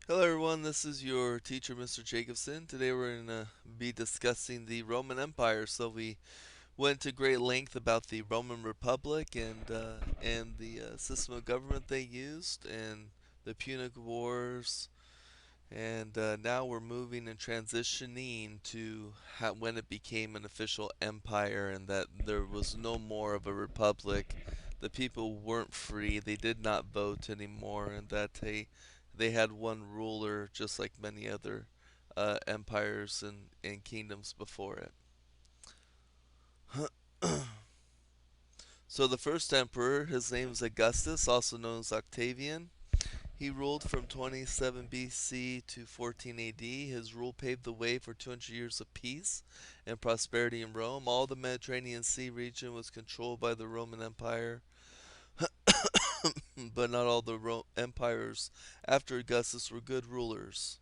Hello everyone, this is your teacher Mr. Jacobson. Today we're going to be discussing the Roman Empire. So we went to great length about the Roman Republic and the system of government they used and the Punic Wars. And now we're moving and transitioning to when it became an official empire and that there was no more of a republic. The people weren't free, they did not vote anymore, and that they had one ruler just like many other empires and kingdoms before it. So the first emperor, his name is Augustus, also known as Octavian. He ruled from 27 BC to 14 AD. His rule paved the way for 200 years of peace and prosperity in Rome. All the Mediterranean Sea region was controlled by the Roman Empire, but not all the empires after Augustus were good rulers.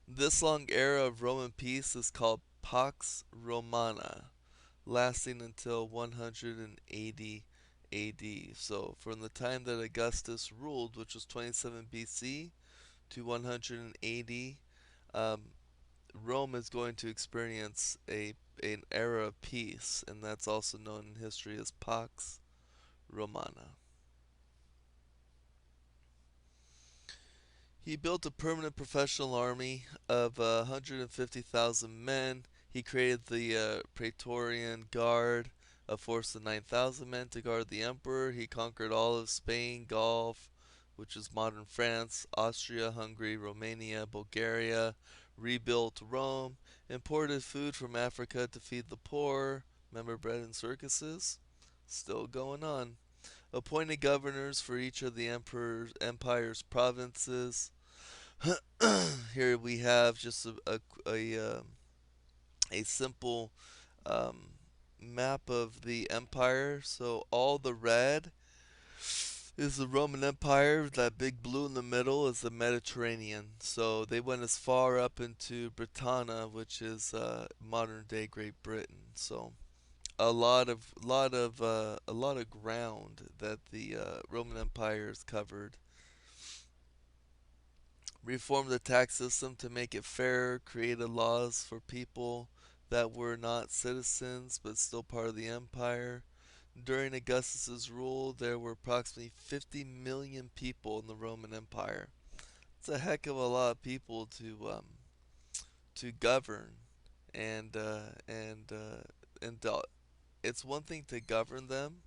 This long era of Roman peace is called Pax Romana, lasting until 180 AD. So, from the time that Augustus ruled, which was 27 BC, to 180, um, Rome is going to experience an era of peace, and that's also known in history as Pax Romana. He built a permanent professional army of 150,000 men. He created the Praetorian Guard, a force of 9,000 men to guard the emperor. He conquered all of Spain, Gaul, which is modern France, Austria, Hungary, Romania, Bulgaria, rebuilt Rome, imported food from Africa to feed the poor. Remember bread and circuses? Still going on. Appointed governors for each of the empire's provinces. Here we have just a simple um, map of the empire. So all the red is the Roman Empire. That big blue in the middle is the Mediterranean. So they went as far up into Britannia, which is modern day Great Britain. So a lot of ground that the Roman Empire has covered. Reformed the tax system to make it fair, created laws for people that were not citizens but still part of the empire. During Augustus's rule, there were approximately 50 million people in the Roman Empire. It's a heck of a lot of people to govern, and it's one thing to govern them.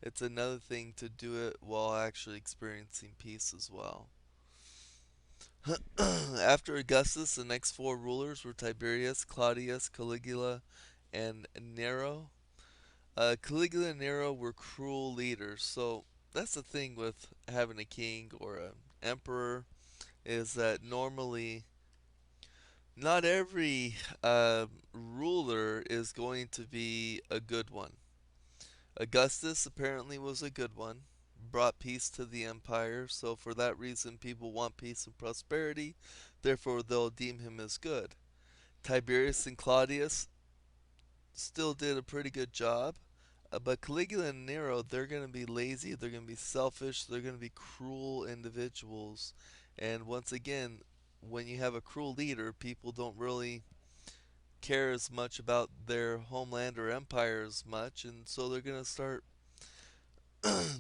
It's another thing to do it while actually experiencing peace as well. After Augustus, the next four rulers were Tiberius, Claudius, Caligula, and Nero. Caligula and Nero were cruel leaders, so that's the thing with having a king or an emperor is that normally not every ruler is going to be a good one. Augustus apparently was a good one, brought peace to the empire, so for that reason people want peace and prosperity, therefore they'll deem him as good. Tiberius and Claudius still did a pretty good job, but Caligula and Nero, they're going to be lazy, they're going to be selfish, they're going to be cruel individuals. And once again, when you have a cruel leader, people don't really care as much about their homeland or empire as much, and so they're going to start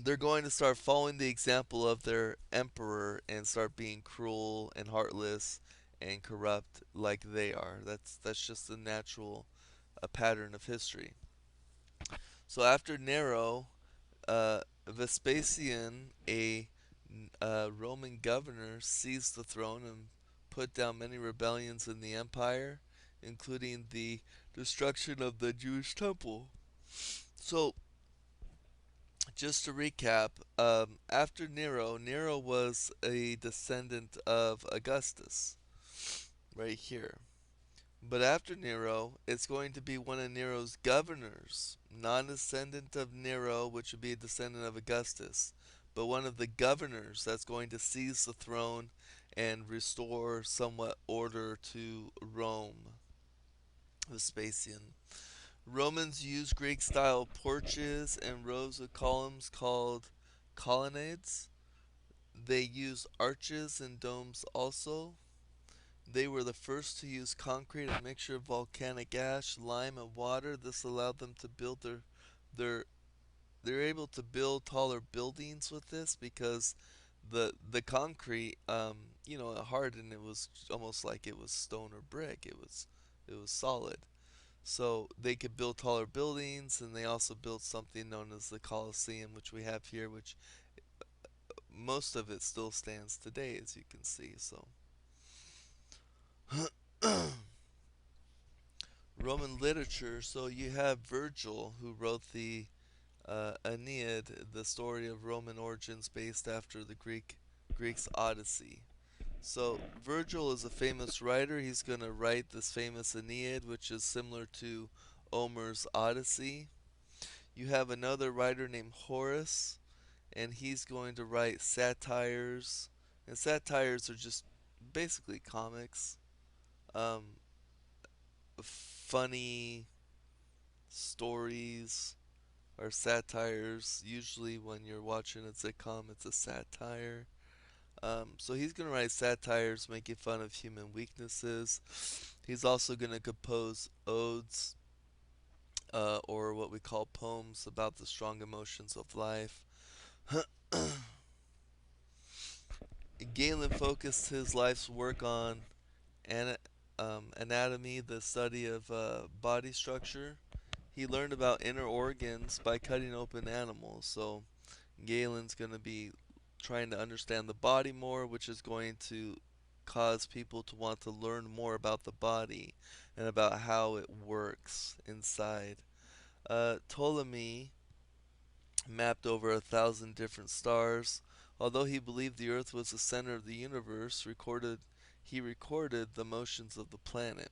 they're going to start following the example of their emperor and start being cruel and heartless and corrupt like they are. That's just a natural pattern of history. So after Nero, Vespasian, a Roman governor, seized the throne and put down many rebellions in the empire, including the destruction of the Jewish temple. So just to recap, after Nero, Nero was a descendant of Augustus, right here. But after Nero, it's going to be one of Nero's governors, not a descendant of Nero, which would be a descendant of Augustus, but one of the governors that's going to seize the throne and restore somewhat order to Rome, Vespasian. Romans used Greek style porches and rows of columns called colonnades. They used arches and domes also. They were the first to use concrete, a mixture of volcanic ash, lime, and water. This allowed them to build their they're able to build taller buildings with this because the concrete, it hardened. It was almost like it was stone or brick. It was solid. So they could build taller buildings, and they also built something known as the Colosseum, which we have here, which most of it still stands today, as you can see. So Roman literature. So you have Virgil, who wrote the Aeneid, the story of Roman origins based after the Greeks' Odyssey. So Virgil is a famous writer. He's going to write this famous Aeneid, which is similar to Homer's Odyssey. You have another writer named Horace, and he's going to write satires. And satires are just basically comics, um, funny stories or satires. Usually, when you're watching a sitcom, it's a satire. So he's going to write satires making fun of human weaknesses. He's also going to compose odes, or what we call poems, about the strong emotions of life. Galen focused his life's work on ana- anatomy, the study of body structure. He learned about inner organs by cutting open animals. So Galen's going to be trying to understand the body more, which is going to cause people to want to learn more about the body and about how it works inside. Ptolemy mapped over 1,000 different stars. Although he believed the Earth was the center of the universe, he recorded the motions of the planet.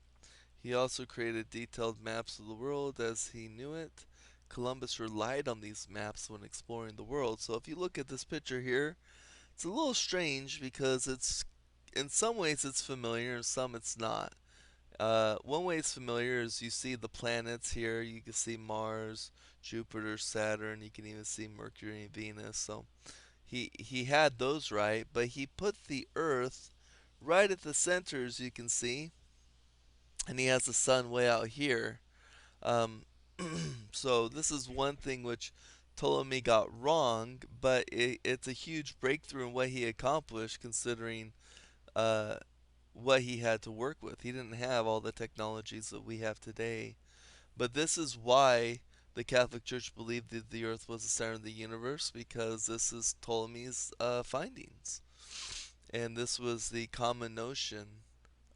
He also created detailed maps of the world as he knew it. Columbus relied on these maps when exploring the world. So if you look at this picture here, it's a little strange because it's in some ways it's familiar, in some it's not. One way it's familiar is you see the planets here. You can see Mars, Jupiter, Saturn. You can even see Mercury and Venus. So he had those right, but he put the Earth right at the center, as you can see, and he has the sun way out here. Um, so this is one thing which Ptolemy got wrong, but it's a huge breakthrough in what he accomplished, considering uh, what he had to work with. He didn't have all the technologies that we have today. But this is why the Catholic Church believed that the Earth was the center of the universe, because this is Ptolemy's findings. And this was the common notion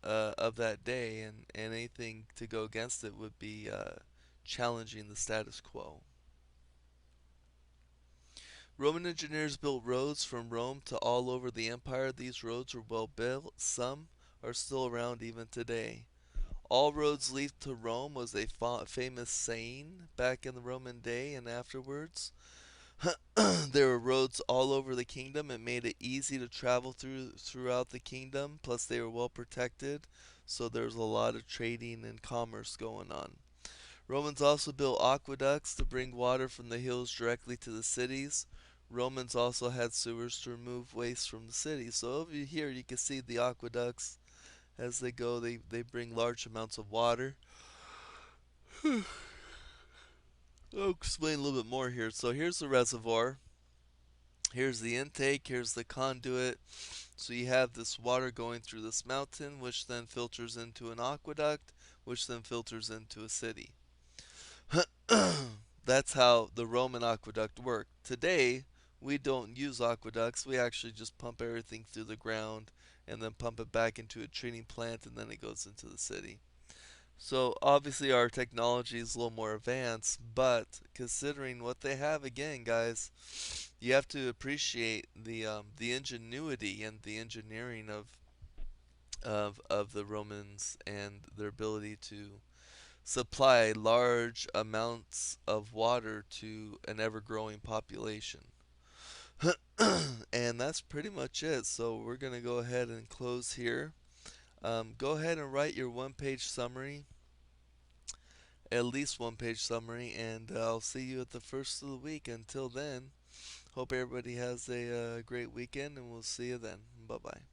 of that day, and anything to go against it would be challenging the status quo. Roman engineers built roads from Rome to all over the empire. These roads were well built. Some are still around even today. All roads lead to Rome was a famous saying back in the Roman day and afterwards. There were roads all over the kingdom. It made it easy to travel throughout the kingdom. Plus, they were well protected, so there's a lot of trading and commerce going on. Romans also built aqueducts to bring water from the hills directly to the cities. Romans also had sewers to remove waste from the city. So over here you can see the aqueducts as they go. They bring large amounts of water. I'll explain a little bit more here. So here's the reservoir. Here's the intake. Here's the conduit. So you have this water going through this mountain, which then filters into an aqueduct, which then filters into a city. That's how the Roman aqueduct worked. Today, we don't use aqueducts. We actually just pump everything through the ground and then pump it back into a treating plant, and then it goes into the city. So obviously our technology is a little more advanced, but considering what they have, again, guys, you have to appreciate the ingenuity and the engineering of the Romans and their ability to supply large amounts of water to an ever-growing population. And that's pretty much it. So we're gonna go ahead and close here. Go ahead and write your one-page summary, at least one-page summary, and I'll see you at the first of the week. Until then, Hope everybody has a great weekend, and we'll see you then. Bye bye.